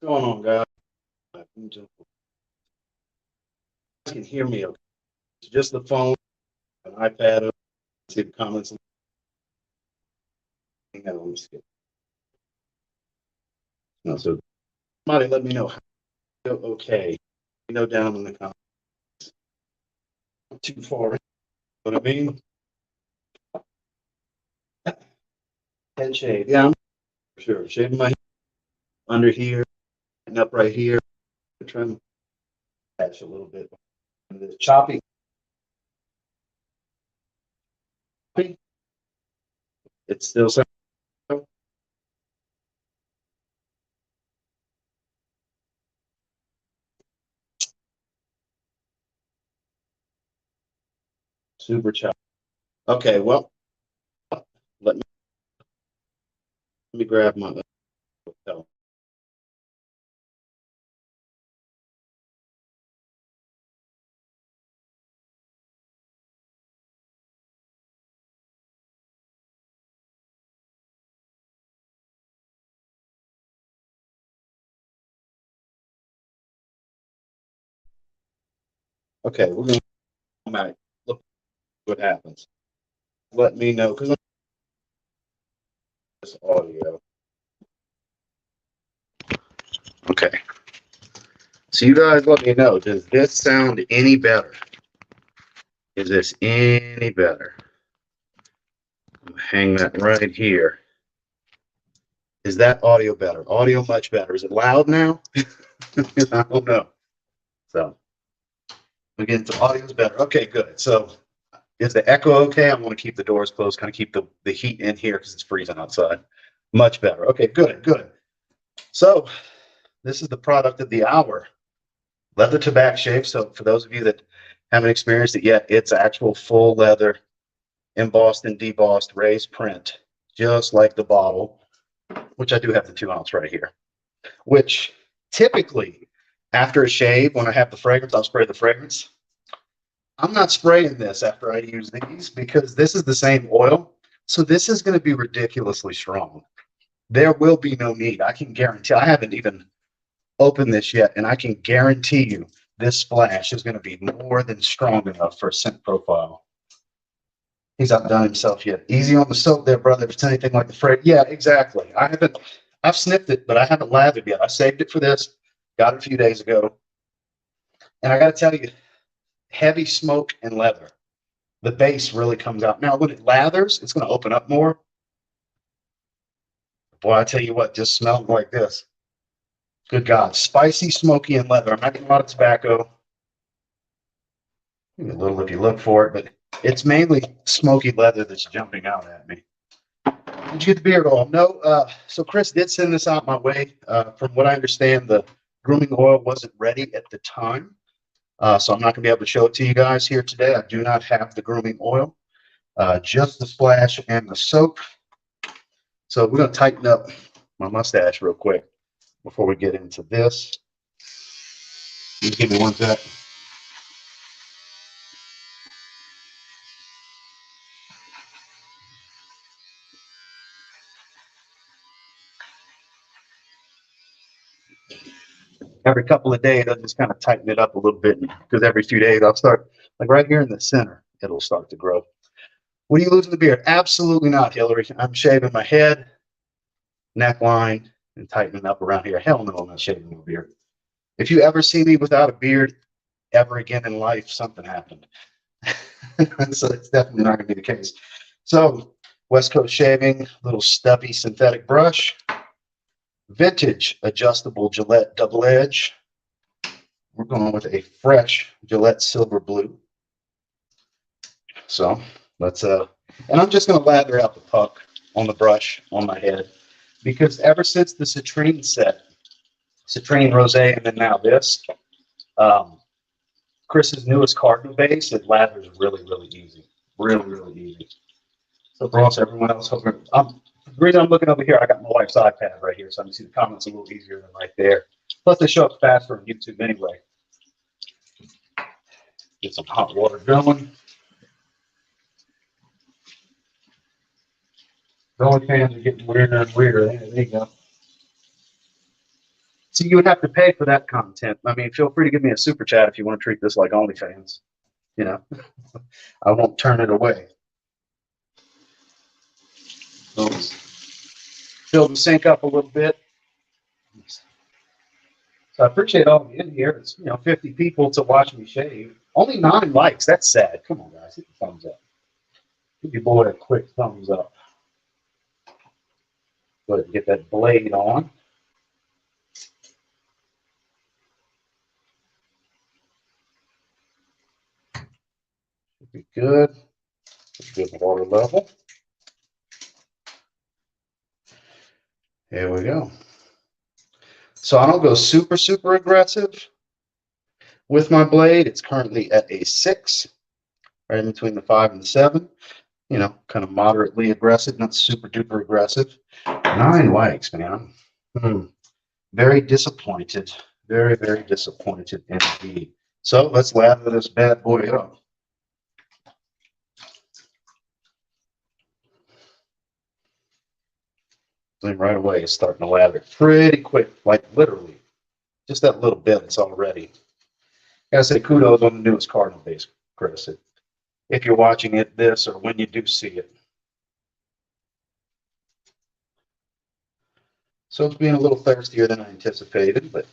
going on, guys? You can hear me okay. It's just the phone, an iPad. See the comments. Hang on, let me skip. No, so somebody let me know how you feel okay. You know, down in the comments. Not too far. You know what I mean? Head shave. Yeah, I'm sure. Shaving my under here and up right here. Trim patch a little bit. And the choppy. It's still super choppy. Okay, well, let me grab my. Okay, we're gonna come back. Look what happens. Let me know because this audio. Okay. So you guys let me know, does this sound any better? Is this any better? Hang that right here. Is that audio better? Audio much better. Is it loud now? I don't know. So again, the audio's better. Okay, good. So is the echo okay? I want to keep the doors closed, kind of keep the heat in here because it's freezing outside. Much better. Okay, good, good. So this is the product of the hour. Leather tabac shave. So for those of you that haven't experienced it yet, it's actual full leather, embossed and debossed, raised print, just like the bottle, which I do have the 2 ounce right here, which typically after a shave, when I have the fragrance, I'll spray the fragrance. I'm not spraying this after I use these because this is the same oil. So this is going to be ridiculously strong. There will be no need. I can guarantee. I haven't even opened this yet, and I can guarantee you this splash is going to be more than strong enough for a scent profile. He's outdone himself yet. Easy on the soap there, brother. If it's anything like the fragrance. Yeah, exactly. I've sniffed it, but I haven't lathered yet. I saved it for this. Got it a few days ago. And I got to tell you, heavy smoke and leather. The base really comes out. Now, when it lathers, it's going to open up more. Boy, I tell you what, just smelling like this. Good God. Spicy, smoky, and leather. I'm not getting a lot of tobacco. Maybe a little if you look for it, but it's mainly smoky leather that's jumping out at me. Did you get the beard oil? No. So Chris did send this out my way. From what I understand, the grooming oil wasn't ready at the time. So I'm not going to be able to show it to you guys here today. I do not have the grooming oil, just the splash and the soap. So we're going to tighten up my mustache real quick before we get into this. You give me one sec. Every couple of days, I'll just kind of tighten it up a little bit because every few days I'll start, like right here in the center, it'll start to grow. What are you losing the beard? Absolutely not, Hillary. I'm shaving my head, neckline, and tightening up around here. Hell no, I'm not shaving my beard. If you ever see me without a beard ever again in life, something happened. So it's definitely not going to be the case. So West Coast shaving, little stubby synthetic brush, vintage adjustable Gillette double edge. We're going with a fresh Gillette silver blue. So let's and I'm just going to lather out the puck on the brush on my head because ever since the citrine set, citrine rosé, and then now this, Chris's newest cardinal base, it lathers really, really easy. Really, really easy. So for us, everyone else, the reason I'm looking over here, I got my wife's iPad right here, so I can see the comments a little easier than right there. Plus, they show up faster on YouTube anyway. Get some hot water going. The only fans are getting weirder and weirder. There you go. So you would have to pay for that content. I mean, feel free to give me a super chat if you want to treat this like OnlyFans. You know, I won't turn it away. So let's fill the sink up a little bit. So I appreciate all of you in here. It's 50 people to watch me shave. Only 9 likes. That's sad. Come on, guys, hit the thumbs up. Give your boy a quick thumbs up. Go ahead and get that blade on. Should be good. Good water level. Here we go. So I don't go super, super aggressive with my blade. It's currently at a 6, right in between the 5 and the 7. Kind of moderately aggressive, not super duper aggressive. 9 likes, man. Very disappointed. Very, very disappointed indeed. So let's lather this bad boy up. And right away, it's starting to lather pretty quick, like literally. Just that little bit, it's already. I gotta say kudos on the newest Cardinal base, Chris. If you're watching it this or when you do see it. So it's being a little thirstier than I anticipated, but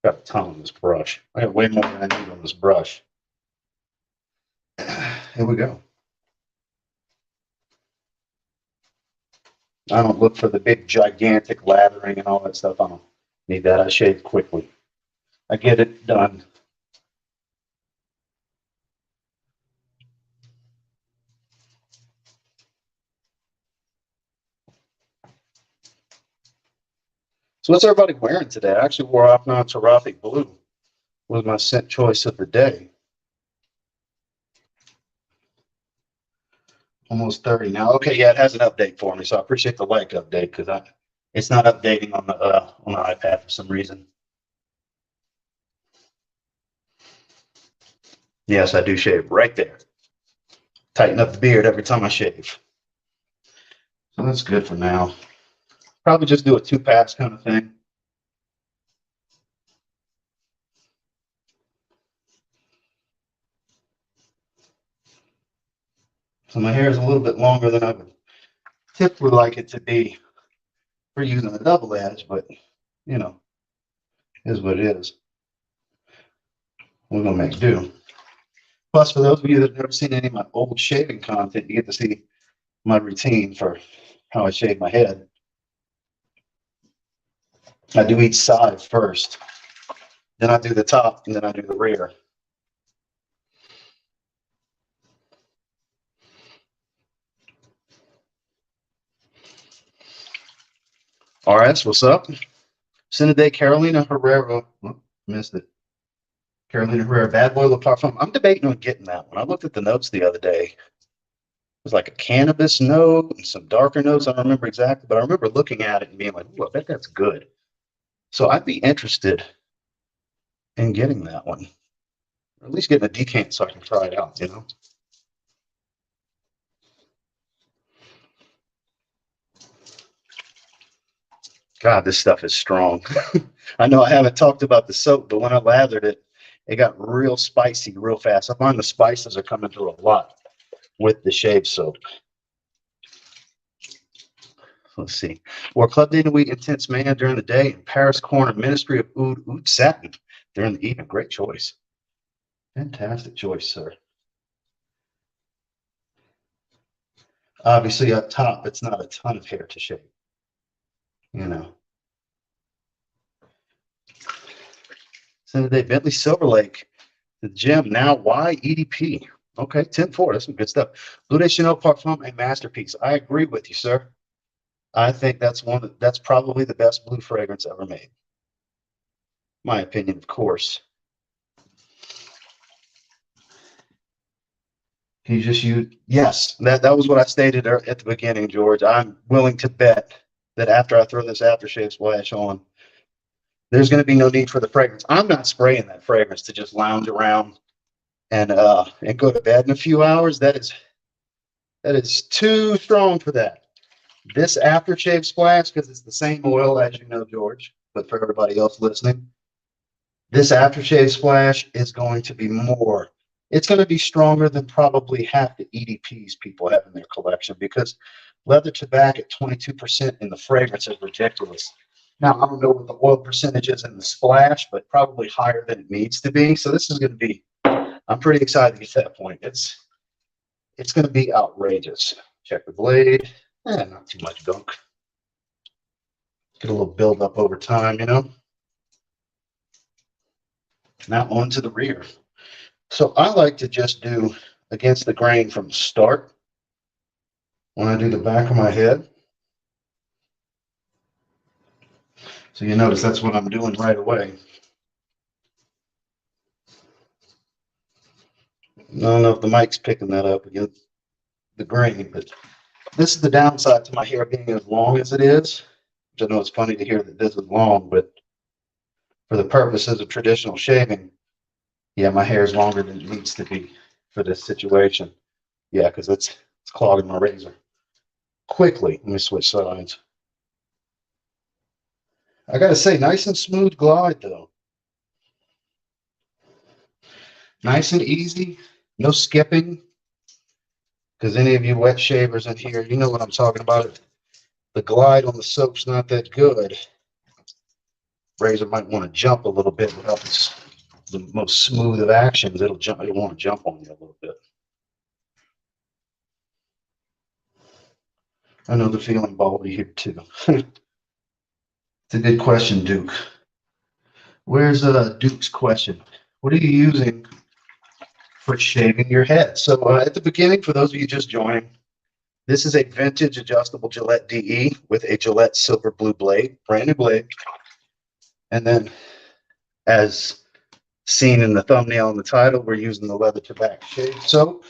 got a ton on this brush. I got way more than I need on this brush. Here we go. I don't look for the big gigantic lathering and all that stuff. I don't need that. I shave quickly. I get it done. So what's everybody wearing today? I actually wore off non-teraphic blue. Was my scent choice of the day. Almost 30 now. Okay, yeah, it has an update for me, so I appreciate the like update because it's not updating on the iPad for some reason. Yes, I do shave right there. Tighten up the beard every time I shave. So that's good for now. Probably just do a 2-pass kind of thing. So my hair is a little bit longer than I would typically like it to be for using a double edge, but is what it is. We're gonna make do. Plus, for those of you that have never seen any of my old shaving content, you get to see my routine for how I shave my head. I do each side first, then I do the top, and then I do the rear. RS, what's up? Cinede Carolina Herrera. Oh, missed it. Carolina Herrera, Bad Boy Le Parfum. I'm debating on getting that one. I looked at the notes the other day. It was like a cannabis note and some darker notes. I don't remember exactly, but I remember looking at it and being like, ooh, I bet that's good. So I'd be interested in getting that one. Or at least getting a decant so I can try it out, God, this stuff is strong. I know I haven't talked about the soap, but when I lathered it, it got real spicy real fast. I find the spices are coming through a lot with the shave soap. Let's see. Wore Club Day Week Intense Man during the day and Paris Corner Ministry of Oud Satin during the evening. Great choice. Fantastic choice, sir. Obviously, up top, it's not a ton of hair to shave. So today, Bentley Silver Lake, the gym, now Y EDP. Okay, 10-4. That's some good stuff. Blue Day Chanel Parfum, a masterpiece. I agree with you, sir. I think that's probably the best blue fragrance ever made. My opinion, of course. You just use, yes, that was what I stated at the beginning, George. I'm willing to bet that after I throw this aftershave splash on, there's going to be no need for the fragrance. I'm not spraying that fragrance to just lounge around and go to bed in a few hours. That is too strong for that. This aftershave splash, because it's the same oil as you know, George, but for everybody else listening, this aftershave splash is going to be more. It's going to be stronger than probably half the EDPs people have in their collection, because leather tobacco at 22% in the fragrance is ridiculous. Now, I don't know what the oil percentage is in the splash, but probably higher than it needs to be. So this is going to be, I'm pretty excited to get to that point. It's going to be outrageous. Check the blade. Not too much gunk. Get a little build up over time, you know. Now onto the rear. So I like to just do against the grain from the start when I do the back of my head. So you notice that's what I'm doing right away. I don't know if the mic's picking that up against the grain, but this is the downside to my hair being as long as it is. Which I know it's funny to hear that this is long, but for the purposes of traditional shaving, yeah, my hair is longer than it needs to be for this situation. Yeah, because it's clogging my razor. Quickly, let me switch sides. I gotta say, nice and smooth glide though. Nice and easy, no skipping. Because any of you wet shavers in here, you know what I'm talking about. The glide on the soap's not that good. Razor might want to jump a little bit without the most smooth of actions. It'll want to jump on you a little bit. I know the feeling baldy here too. It's a good question, Duke. Where's Duke's question? What are you using for shaving your head? So at the beginning, for those of you just joining, this is a vintage adjustable Gillette DE with a Gillette silver blue blade, brand new blade. And then, as seen in the thumbnail and the title, we're using the leather tobacco shave soap.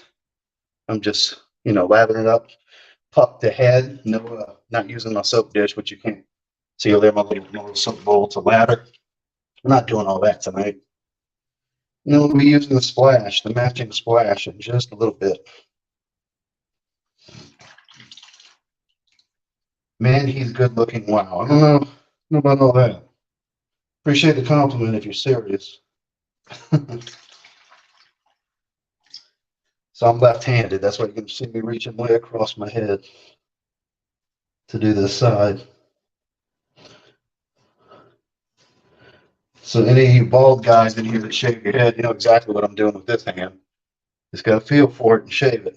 I'm just, you know, lathering it up, puck the head. No, not using my soap dish, which you can't see over there, my little soap bowl to lather. I'm not doing all that tonight. And then we'll be using the splash, the matching splash, in just a little bit. Man, he's good looking. Wow. I don't know about all that. Appreciate the compliment if you're serious. So I'm left-handed. That's why you can see me reaching way across my head to do this side. So any of you bald guys in here that shave your head, you know exactly what I'm doing with this hand. Just got to feel for it and shave it.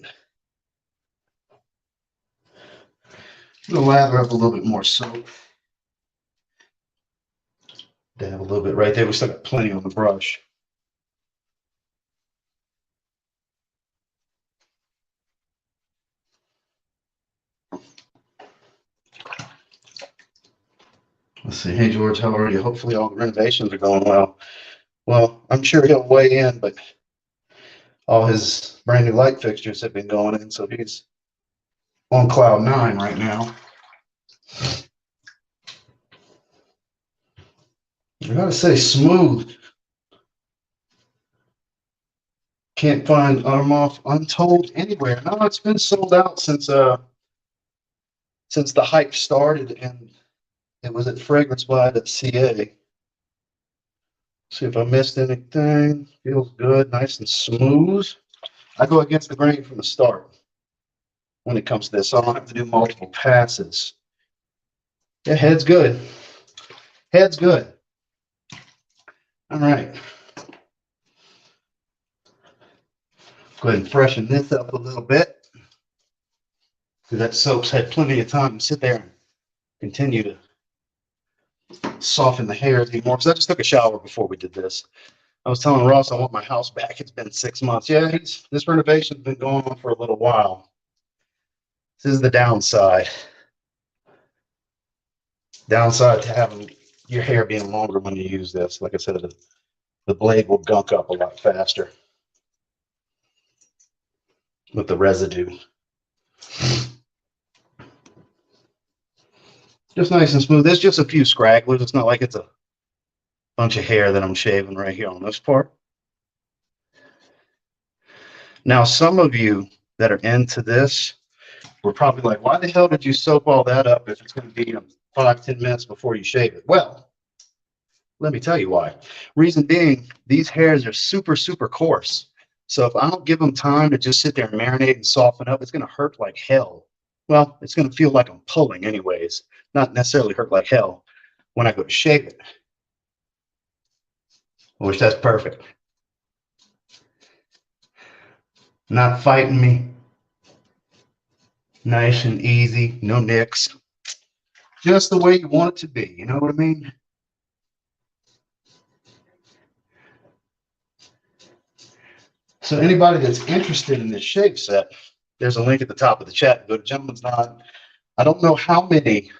I'm going to lather up a little bit more soap. Dab a little bit right there. We still got plenty on the brush. Let's see. Hey, George, how are you? Hopefully all the renovations are going well. Well, I'm sure he'll weigh in, but all his brand new light fixtures have been going in, so he's on cloud 9 right now. I gotta say, smooth. Can't find Arm Off Untold anywhere. No, it's been sold out since the hype started, and it was at FragranceBuy.ca. See if I missed anything. Feels good, nice and smooth. I go against the grain from the start when it comes to this, so I don't have to do multiple passes. Yeah, head's good. Head's good. All right. Go ahead and freshen this up a little bit, because that soap's had plenty of time to sit there and continue to soften the hair anymore. Because I just took a shower before we did this. I was telling Ross I want my house back. It's been 6 months. Yeah, this renovation's been going on for a little while. This is the downside. Downside to having your hair being longer when you use this. Like I said, the blade will gunk up a lot faster with the residue. Just nice and smooth. There's just a few scragglers. It's not like it's a bunch of hair that I'm shaving right here on this part. Now, some of you that are into this were probably like, why the hell did you soak all that up if it's going to be 5-10 minutes before you shave it? Well, let me tell you why. Reason being, these hairs are super, super coarse. So if I don't give them time to just sit there and marinate and soften up, it's going to hurt like hell. Well, it's going to feel like I'm pulling anyways, not necessarily hurt like hell when I go to shave it, which that's perfect. Not fighting me. Nice and easy, no nicks. Just the way you want it to be, you know what I mean? So anybody that's interested in this shave set, there's a link at the top of the chat. Go to Gentleman's Nod. I don't know how many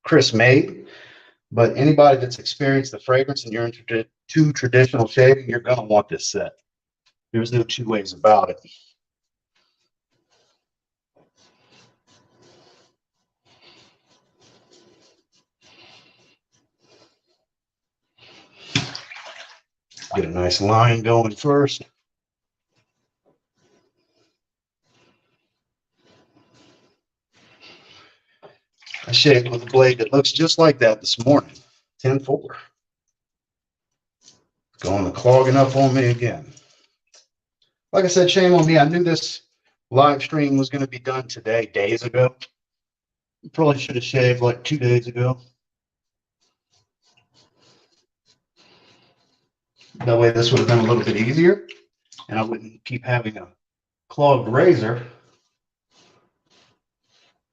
Chris made, but anybody that's experienced the fragrance and you're into traditional shaving, you're going to want this set. There's no two ways about it. Get a nice line going first. I shaved with a blade that looks just like that this morning, 10-4. Going and clogging up on me again. Like I said, shame on me. I knew this live stream was going to be done today, days ago. Probably should have shaved like 2 days ago. That way this would have been a little bit easier and I wouldn't keep having a clogged razor.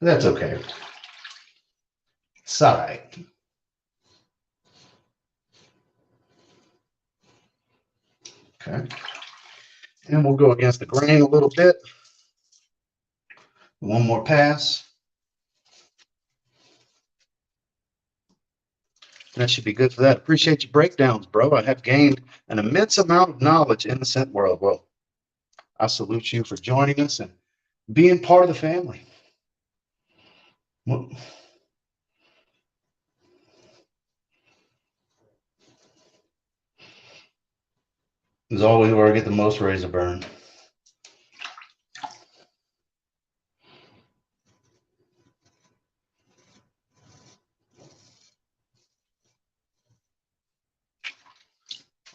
That's okay. Side. Okay. And we'll go against the grain a little bit. One more pass. That should be good for that. Appreciate your breakdowns, bro. I have gained an immense amount of knowledge in the scent world. Well, I salute you for joining us and being part of the family. Well, as always, where I get the most razor burn.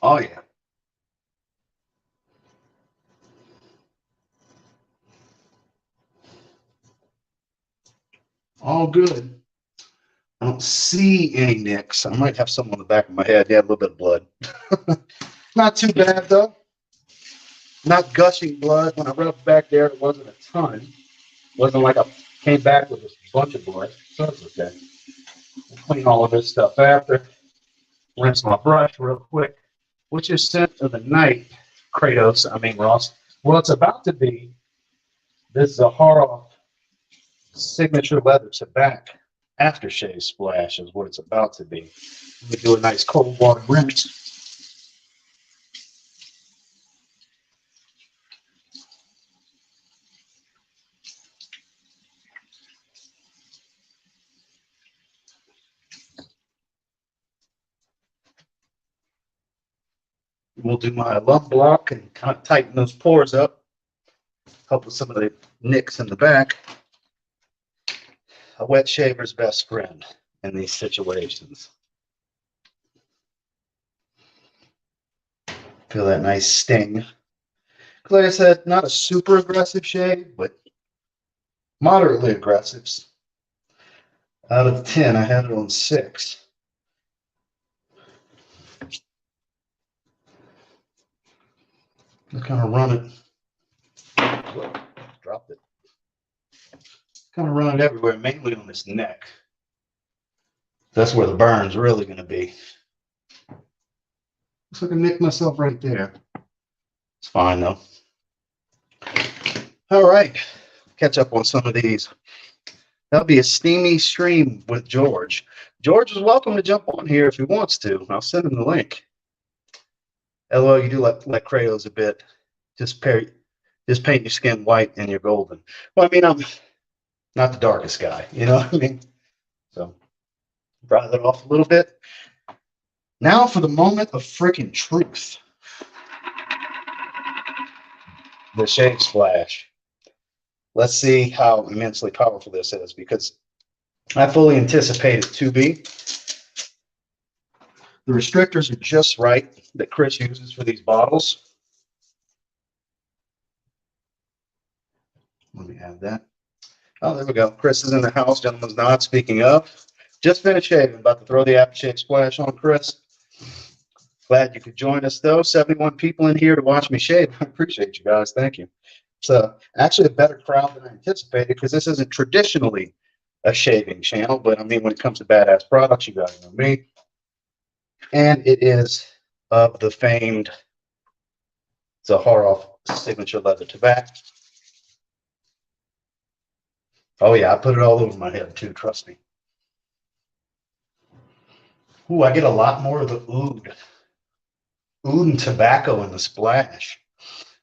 Oh, yeah. All good. I don't see any nicks. I might have some on the back of my head. Yeah, a little bit of blood. Not too bad, though. Not gushing blood. When I rubbed back there, it wasn't a ton. It wasn't like I came back with a bunch of blood. So it's okay. I'll clean all of this stuff after. Rinse my brush real quick. What's your scent of the night, Ross? Well, it's about to be this Zaharoff Signature Leather Tabac Aftershave Splash is what it's about to be. Let me do a nice cold water rinse. We'll do my lump block and kind of tighten those pores up. Help with some of the nicks in the back. A wet shaver's best friend in these situations. Feel that nice sting. Like I said, not a super aggressive shave, but moderately aggressive. Out of 10, I had it on 6. Just kind of run it. Whoa, dropped it. Kind of run it everywhere, mainly on this neck. That's where the burn's really going to be. Looks like I nicked myself right there. It's fine though. All right, catch up on some of these. That'll be a steamy stream with George. George is welcome to jump on here if he wants to. I'll send him the link. LOL, you do like Kratos a bit. Just paint your skin white and you're golden. Well, I mean, I'm not the darkest guy, you know what I mean? So, dry that off a little bit. Now for the moment of freaking truth. The shave splash. Let's see how immensely powerful this is, because I fully anticipate it to be. The restrictors are just right that Chris uses for these bottles. Let me add that. Oh, there we go. Chris is in the house. Gentleman's nod. Speaking of, just finished shaving. About to throw the aftershave splash on Chris. Glad you could join us, though. 71 people in here to watch me shave. I appreciate you guys. Thank you. So actually a better crowd than I anticipated, because this isn't traditionally a shaving channel. But I mean, when it comes to badass products, you guys know me. And it is of the famed Zaharoff Signature Leather Tabac. Oh, yeah, I put it all over my head, too. Trust me. Ooh, I get a lot more of the oud. Oud and tobacco in the splash.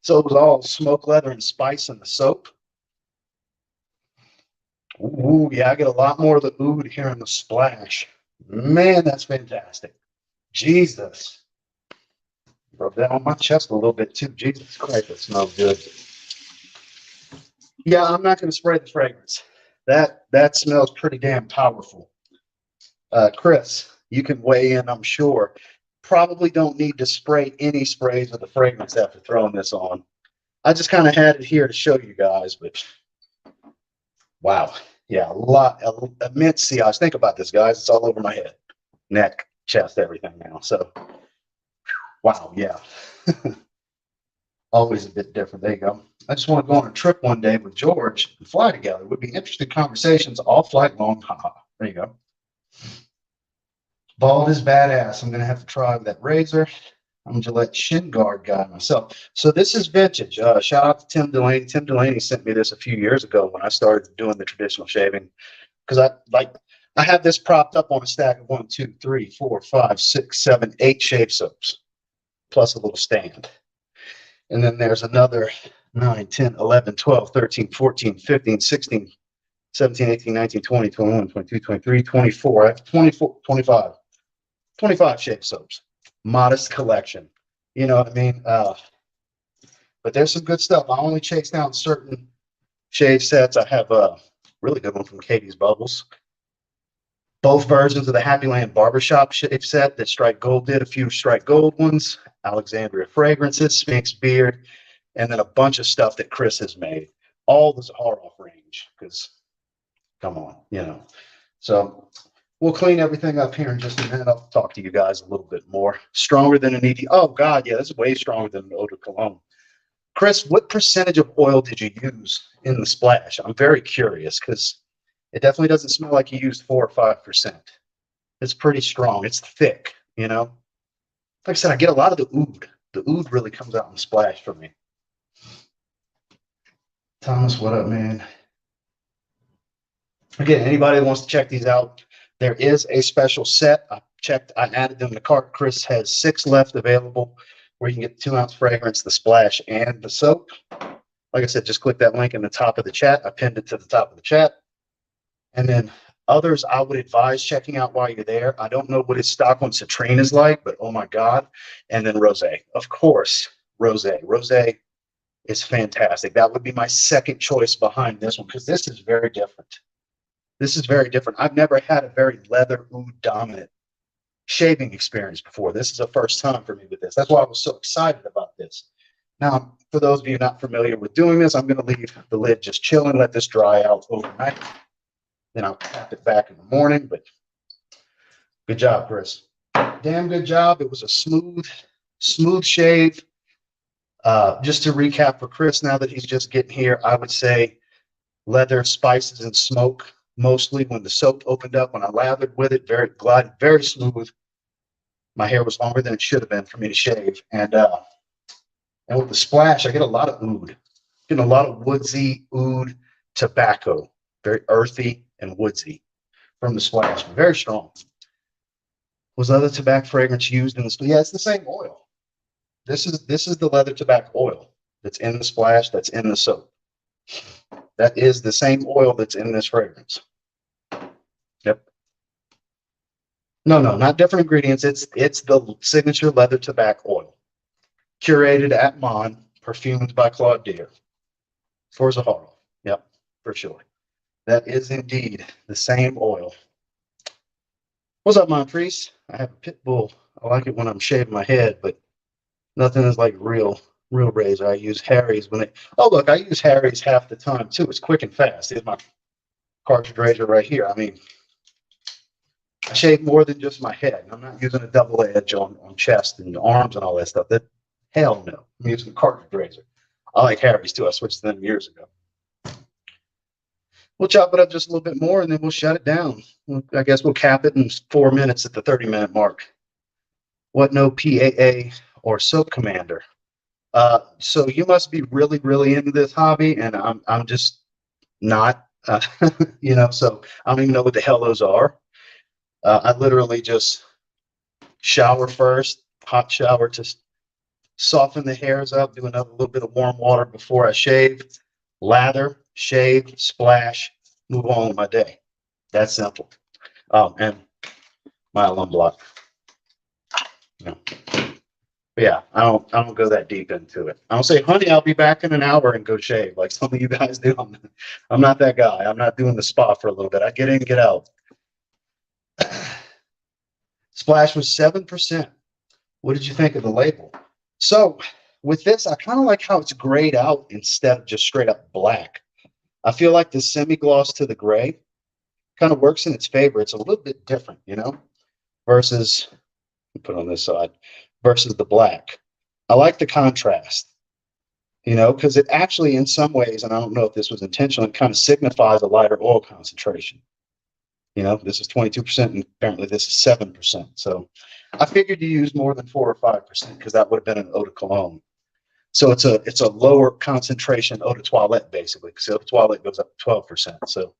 So it was all smoke leather and spice in the soap. Ooh, yeah, I get a lot more of the oud here in the splash. Man, that's fantastic. Jesus. Rub that on my chest a little bit, too. Jesus Christ, that smells good. Yeah, I'm not going to spray the fragrance. That smells pretty damn powerful. Chris, you can weigh in, I'm sure. Probably don't need to spray any sprays of the fragrance after throwing this on. I just kind of had it here to show you guys, but wow. Yeah, immense sillage. Think about this, guys. It's all over my head, neck, chest, everything now. So, wow, yeah. Always a bit different. There you go. I just want to go on a trip one day with George and fly together. It would be interesting conversations all flight long. Haha. There you go. Bald is badass. I'm going to have to try that razor. I'm a Gillette shin guard guy myself. So this is vintage. Shout out to Tim Delaney. Tim Delaney sent me this a few years ago when I started doing the traditional shaving, because I have this propped up on a stack of 1, 2, 3, 4, 5, 6, 7, 8 shave soaps, plus a little stand. And then there's another 9, 10, 11, 12, 13, 14, 15, 16, 17, 18, 19, 20, 21, 22, 23, 24. I have 24, 25 shave soaps. Modest collection. You know what I mean? But there's some good stuff. I only chase down certain shave sets. I have a really good one from Katie's Bubbles. Both versions of the Happy Land Barbershop shave set that Strike Gold did. A few Strike Gold ones. Alexandria Fragrances, Sphinx Beard, and then a bunch of stuff that Chris has made. All the Zaharoff range, because come on, you know. So we'll clean everything up here in just a minute. I'll talk to you guys a little bit more. Stronger than an ED. Oh, God, yeah, this is way stronger than an eau de cologne. Chris, what percentage of oil did you use in the splash? I'm very curious, because it definitely doesn't smell like you used 4 or 5%. It's pretty strong. It's thick, you know. Like I said, I get a lot of the oud. The oud really comes out in the splash for me. Thomas, what up, man? Again, anybody that wants to check these out, there is a special set. I added them to the cart. Chris has 6 left available where you can get the 2-ounce fragrance, the splash, and the soap. Like I said, just click that link in the top of the chat. I pinned it to the top of the chat. And then others I would advise checking out while you're there. I don't know what his stock on Citrine is like, but oh my God. And then Rosé. Of course, Rosé. Rosé is fantastic. That would be my second choice behind this one, because this is very different. This is very different. I've never had a very leather oud dominant shaving experience before. This is the first time for me with this. That's why I was so excited about this. Now, for those of you not familiar with doing this, I'm going to leave the lid just chill and let this dry out overnight. Then I'll tap it back in the morning. But good job, Chris. Damn good job. It was a smooth shave. Just to recap for Chris, now that he's just getting here, I would say leather, spices, and smoke. Mostly when the soap opened up, when I lathered with it, very glided, very smooth. My hair was longer than it should have been for me to shave. And with the splash, I get a lot of oud. Getting a lot of woodsy oud tobacco. Very earthy and woodsy from the splash. Very strong. Was other tobacco fragrance used in the splash? Yeah, it's the same oil. This is the leather tobacco oil that's in the splash, that's in the soap. That is the same oil that's in this fragrance. Yep. No, not different ingredients. It's the signature leather tobacco oil, curated at Mon, perfumed by Claude Deer for Zaharoff. Yep, for sure. That is indeed the same oil. What's up, Montrese? I have a pit bull. I like it when I'm shaving my head, but nothing is like real razor. I use Harry's when it. Oh, look, I use Harry's half the time too. It's quick and fast. Here's my cartridge razor right here. I mean, I shave more than just my head. I'm not using a double edge on chest and arms and all that stuff. That hell no. I'm using a cartridge razor. I like Harry's too. I switched to them years ago. We'll chop it up just a little bit more and then we'll shut it down. I guess we'll cap it in 4 minutes at the 30-minute mark. What no PAA or soap commander? So you must be really, really into this hobby, and I'm just not. You know, so I don't even know what the hell those are. I literally just shower first, hot shower to soften the hairs up, do another little bit of warm water before I shave, lather, shave, splash, move on with my day. That's simple. Oh, and my alarm block. Yeah. But yeah, I don't go that deep into it. I don't say, honey, I'll be back in an hour and go shave like some of you guys do. I'm not that guy. I'm not doing the spa for a little bit. I get in, get out. Splash was 7%. What did you think of the label? So with this, I kind of like how it's grayed out instead of just straight up black. I feel like the semi-gloss to the gray kind of works in its favor. It's a little bit different, you know, versus, put on this side, versus the black. I like the contrast, you know, because it actually, in some ways, and I don't know if this was intentional, it kind of signifies a lighter oil concentration. You know, this is 22%, and apparently this is 7%. So I figured you use more than 4 or 5% because that would have been an eau de cologne. So it's a lower concentration eau de toilette, basically, because eau de toilette goes up to 12%. So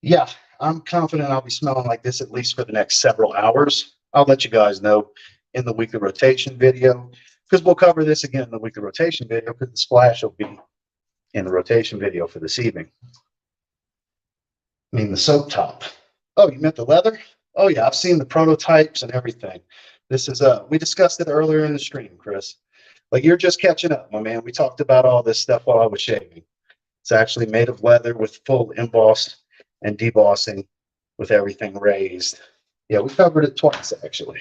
yeah, I'm confident I'll be smelling like this at least for the next several hours. I'll let you guys know in the weekly rotation video, because we'll cover this again in the weekly rotation video, because the splash will be in the rotation video for this evening. I mean, the soap top. Oh, you meant the leather? Oh yeah, I've seen the prototypes and everything. This is we discussed it earlier in the stream, Chris. Like, you're just catching up, my man. We talked about all this stuff while I was shaving. It's actually made of leather with full emboss and debossing with everything raised. Yeah, we covered it twice, actually.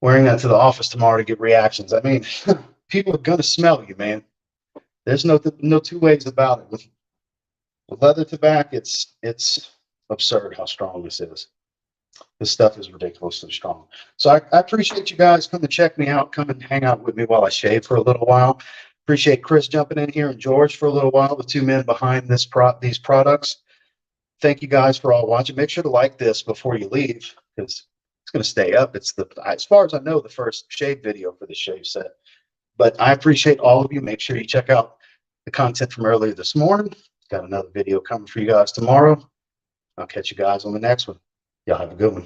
Wearing that to the office tomorrow to get reactions. I mean, people are going to smell you, man. There's no two ways about it. With leather tobacco, it's absurd how strong this is. This stuff is ridiculously strong. So I appreciate you guys coming to check me out, come and hang out with me while I shave for a little while. Appreciate Chris jumping in here and George for a little while, the two men behind these products. Thank you guys for all watching. Make sure to like this before you leave, because it's going to stay up. It's as far as I know, the first shave video for the shave set. But I appreciate all of you. Make sure you check out the content from earlier this morning. Got another video coming for you guys tomorrow. I'll catch you guys on the next one. Y'all have a good one.